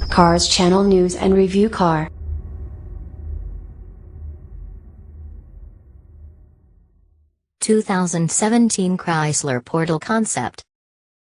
Cars Channel News and Review Car. (2017) Chrysler Portal Concept.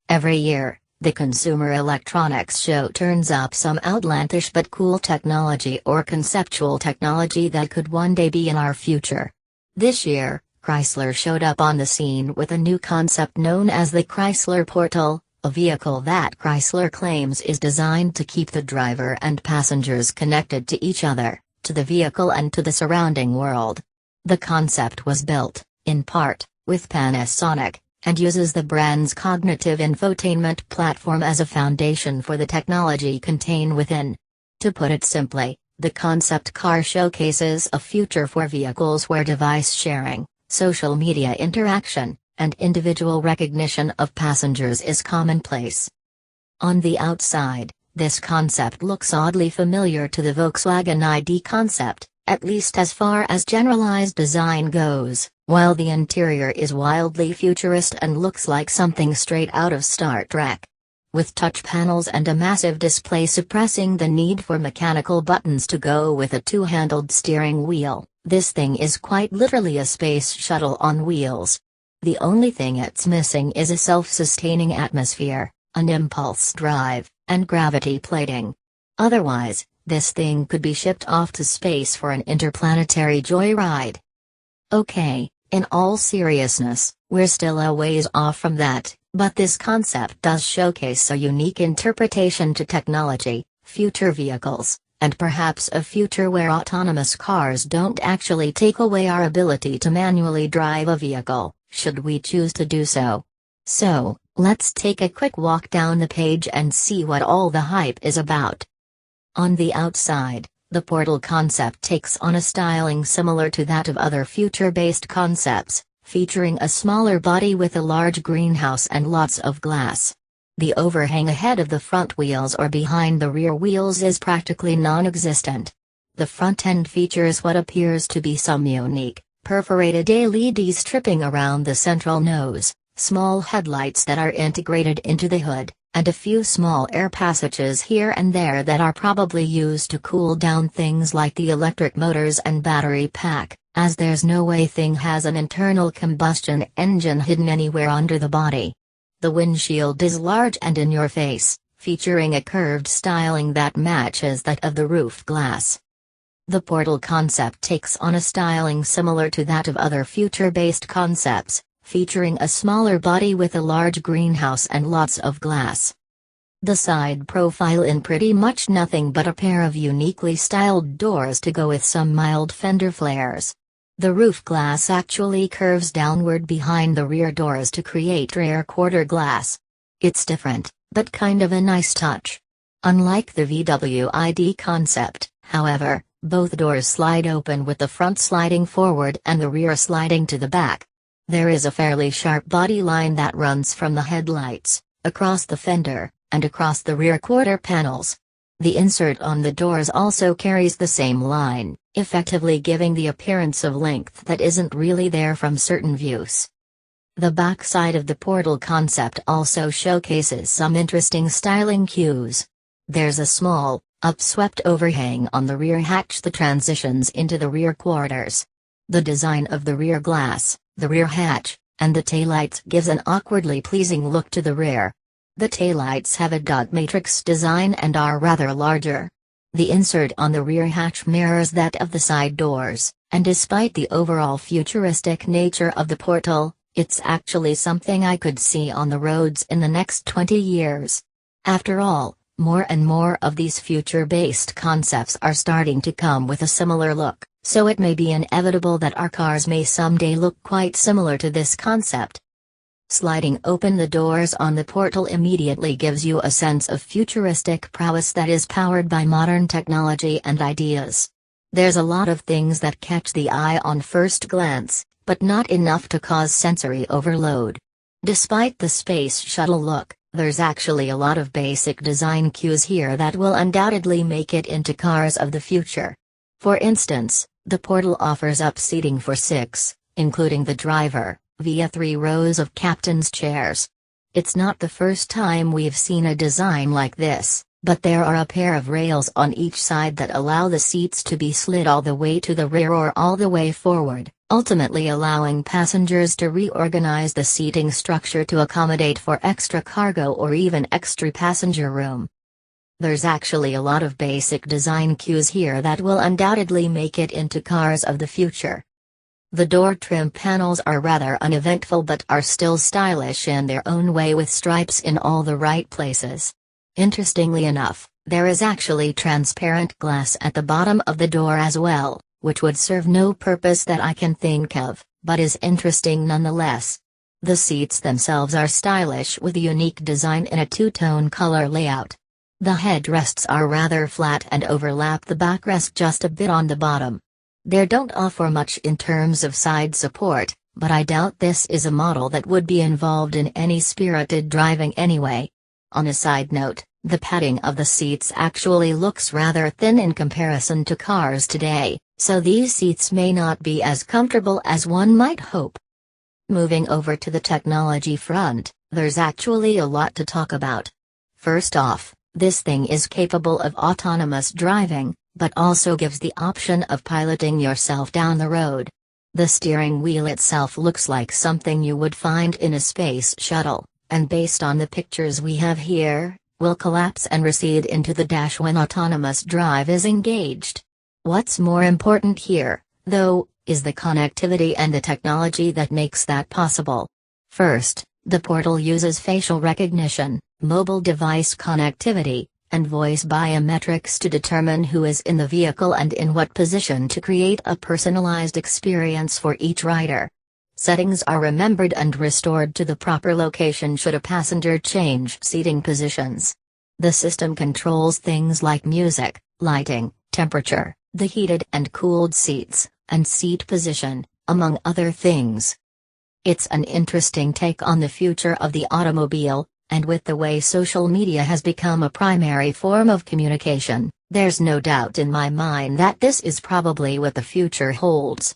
Every year, the Consumer Electronics Show turns up some outlandish but cool technology or conceptual technology that could one day be in our future. This year, Chrysler showed up on the scene with a new concept known as the Chrysler Portal, a vehicle that Chrysler claims is designed to keep the driver and passengers connected to each other, to the vehicle and to the surrounding world. The concept was built, in part, with Panasonic, and uses the brand's cognitive infotainment platform as a foundation for the technology contained within. To put it simply, the concept car showcases a future for vehicles where device sharing, social media interaction, and individual recognition of passengers is commonplace. On the outside, this concept looks oddly familiar to the Volkswagen ID concept, at least as far as generalized design goes, while the interior is wildly futurist and looks like something straight out of Star Trek. With touch panels and a massive display suppressing the need for mechanical buttons to go with a two-handled steering wheel, this thing is quite literally a space shuttle on wheels. The only thing it's missing is a self-sustaining atmosphere, an impulse drive, and gravity plating. Otherwise, this thing could be shipped off to space for an interplanetary joyride. Okay, in all seriousness, we're still a ways off from that, but this concept does showcase a unique interpretation to technology, future vehicles, and perhaps a future where autonomous cars don't actually take away our ability to manually drive a vehicle, should we choose to do so. So, let's take a quick walk down the page and see what all the hype is about. On the outside, the Portal concept takes on a styling similar to that of other future-based concepts, featuring a smaller body with a large greenhouse and lots of glass. The overhang ahead of the front wheels or behind the rear wheels is practically non-existent. The front end features what appears to be some unique, perforated LED stripping around the central nose, small headlights that are integrated into the hood, and a few small air passages here and there that are probably used to cool down things like the electric motors and battery pack, as there's no way thing has an internal combustion engine hidden anywhere under the body. The windshield is large and in your face, featuring a curved styling that matches that of the roof glass. The Portal concept takes on a styling similar to that of other future-based concepts, featuring a smaller body with a large greenhouse and lots of glass. The side profile in pretty much nothing but a pair of uniquely styled doors to go with some mild fender flares. The roof glass actually curves downward behind the rear doors to create rear quarter glass. It's different, but kind of a nice touch. Unlike the VW ID concept, however, both doors slide open with the front sliding forward and the rear sliding to the back. There is a fairly sharp body line that runs from the headlights, across the fender, and across the rear quarter panels. The insert on the doors also carries the same line, effectively giving the appearance of length that isn't really there from certain views. The back side of the Portal concept also showcases some interesting styling cues. There's a small, upswept overhang on the rear hatch that transitions into the rear quarters. The design of the rear glass, the rear hatch, and the taillights gives an awkwardly pleasing look to the rear. The taillights have a dot matrix design and are rather larger. The insert on the rear hatch mirrors that of the side doors, and despite the overall futuristic nature of the Portal, it's actually something I could see on the roads in the next 20 years. After all, more and more of these future-based concepts are starting to come with a similar look, so it may be inevitable that our cars may someday look quite similar to this concept. Sliding open the doors on the Portal immediately gives you a sense of futuristic prowess that is powered by modern technology and ideas. There's a lot of things that catch the eye on first glance, but not enough to cause sensory overload. Despite the space shuttle look, there's actually a lot of basic design cues here that will undoubtedly make it into cars of the future. For instance, the Portal offers up seating for 6, including the driver, via 3 rows of captain's chairs. It's not the first time we've seen a design like this, But there are a pair of rails on each side that allow the seats to be slid all the way to the rear or all the way forward, ultimately allowing passengers to reorganize the seating structure to accommodate for extra cargo or even extra passenger room. There's actually a lot of basic design cues here that will undoubtedly make it into cars of the future. The door trim panels are rather uneventful but are still stylish in their own way with stripes in all the right places. Interestingly enough, there is actually transparent glass at the bottom of the door as well, which would serve no purpose that I can think of, but is interesting nonetheless. The seats themselves are stylish with a unique design in a two-tone color layout. The headrests are rather flat and overlap the backrest just a bit on the bottom. They don't offer much in terms of side support, but I doubt this is a model that would be involved in any spirited driving anyway. On a side note, the padding of the seats actually looks rather thin in comparison to cars today, so these seats may not be as comfortable as one might hope. Moving over to the technology front, there's actually a lot to talk about. First off, this thing is capable of autonomous driving, but also gives the option of piloting yourself down the road. The steering wheel itself looks like something you would find in a space shuttle, and based on the pictures we have here, will collapse and recede into the dash when autonomous drive is engaged. What's more important here, though, is the connectivity and the technology that makes that possible. First, the portal uses facial recognition, mobile device connectivity, and voice biometrics to determine who is in the vehicle and in what position to create a personalized experience for each rider. Settings are remembered and restored to the proper location should a passenger change seating positions. The system controls things like music, lighting, temperature, the heated and cooled seats, and seat position, among other things. It's an interesting take on the future of the automobile, and with the way social media has become a primary form of communication, there's no doubt in my mind that this is probably what the future holds.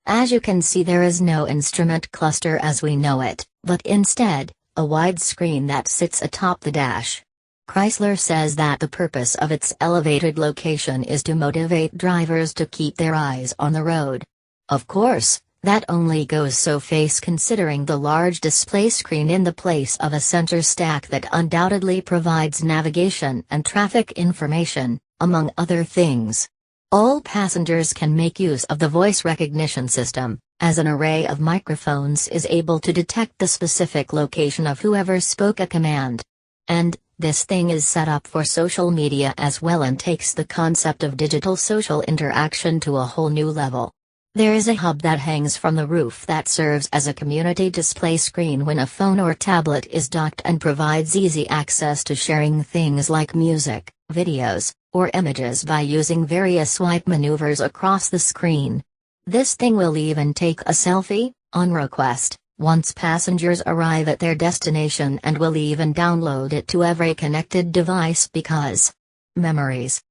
As you can see, there is no instrument cluster as we know it, but instead, a wide screen that sits atop the dash. Chrysler says that the purpose of its elevated location is to motivate drivers to keep their eyes on the road. Of course, that only goes so far considering the large display screen in the place of a center stack that undoubtedly provides navigation and traffic information, among other things. All passengers can make use of the voice recognition system, as an array of microphones is able to detect the specific location of whoever spoke a command. And, this thing is set up for social media as well and takes the concept of digital social interaction to a whole new level. There is a hub that hangs from the roof that serves as a community display screen when a phone or tablet is docked and provides easy access to sharing things like music, videos, or images by using various swipe maneuvers across the screen. This thing will even take a selfie, on request, once passengers arrive at their destination and will even download it to every connected device because memories.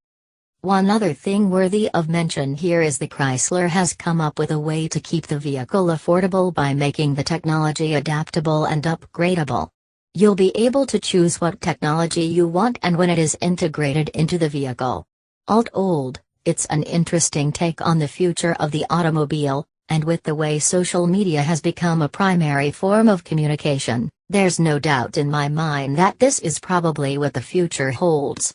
One other thing worthy of mention here is the Chrysler has come up with a way to keep the vehicle affordable by making the technology adaptable and upgradable. You'll be able to choose what technology you want and when it is integrated into the vehicle. Alt-old, it's an interesting take on the future of the automobile, and with the way social media has become a primary form of communication, there's no doubt in my mind that this is probably what the future holds.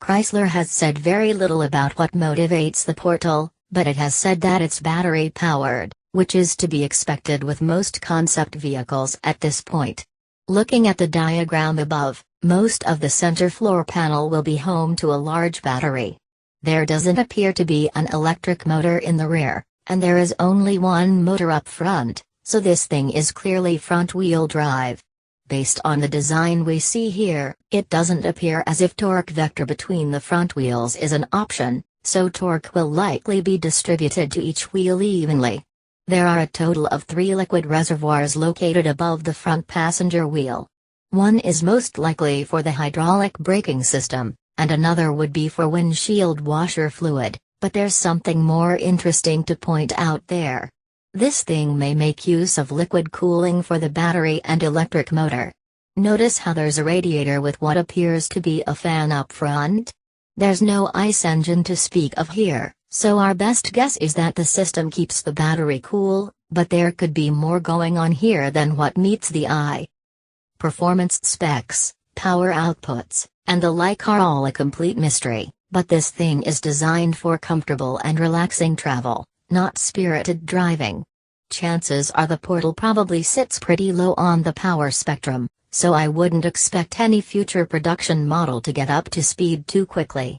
Chrysler has said very little about what motivates the portal, but it has said that it's battery-powered, which is to be expected with most concept vehicles at this point. Looking at the diagram above, most of the center floor panel will be home to a large battery. There doesn't appear to be an electric motor in the rear, and there is only one motor up front, so this thing is clearly front-wheel drive. Based on the design we see here, it doesn't appear as if torque vector between the front wheels is an option, so torque will likely be distributed to each wheel evenly. There are a total of 3 liquid reservoirs located above the front passenger wheel. One is most likely for the hydraulic braking system, and another would be for windshield washer fluid, but there's something more interesting to point out there. This thing may make use of liquid cooling for the battery and electric motor. Notice how there's a radiator with what appears to be a fan up front? There's no ICE engine to speak of here, so our best guess is that the system keeps the battery cool, but there could be more going on here than what meets the eye. Performance specs, power outputs, and the like are all a complete mystery, but this thing is designed for comfortable and relaxing travel, not spirited driving. Chances are the Portal probably sits pretty low on the power spectrum, so I wouldn't expect any future production model to get up to speed too quickly.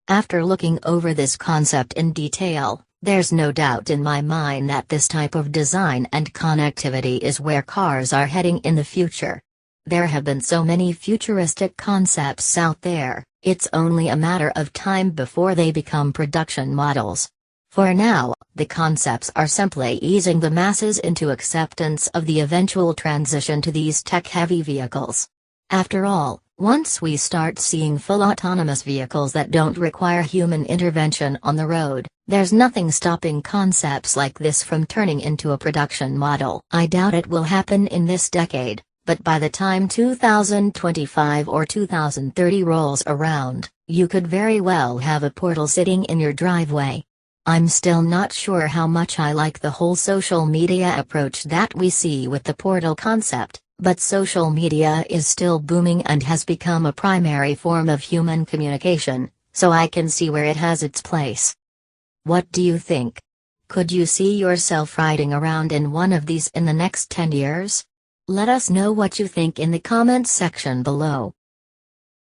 After looking over this concept in detail, there's no doubt in my mind that this type of design and connectivity is where cars are heading in the future. There have been so many futuristic concepts out there, it's only a matter of time before they become production models. For now, the concepts are simply easing the masses into acceptance of the eventual transition to these tech-heavy vehicles. After all, once we start seeing full autonomous vehicles that don't require human intervention on the road, there's nothing stopping concepts like this from turning into a production model. I doubt it will happen in this decade, but by the time 2025 or 2030 rolls around, you could very well have a Portal sitting in your driveway. I'm still not sure how much I like the whole social media approach that we see with the Portal concept, but social media is still booming and has become a primary form of human communication, so I can see where it has its place. What do you think? Could you see yourself riding around in one of these in the next 10 years? Let us know what you think in the comments section below.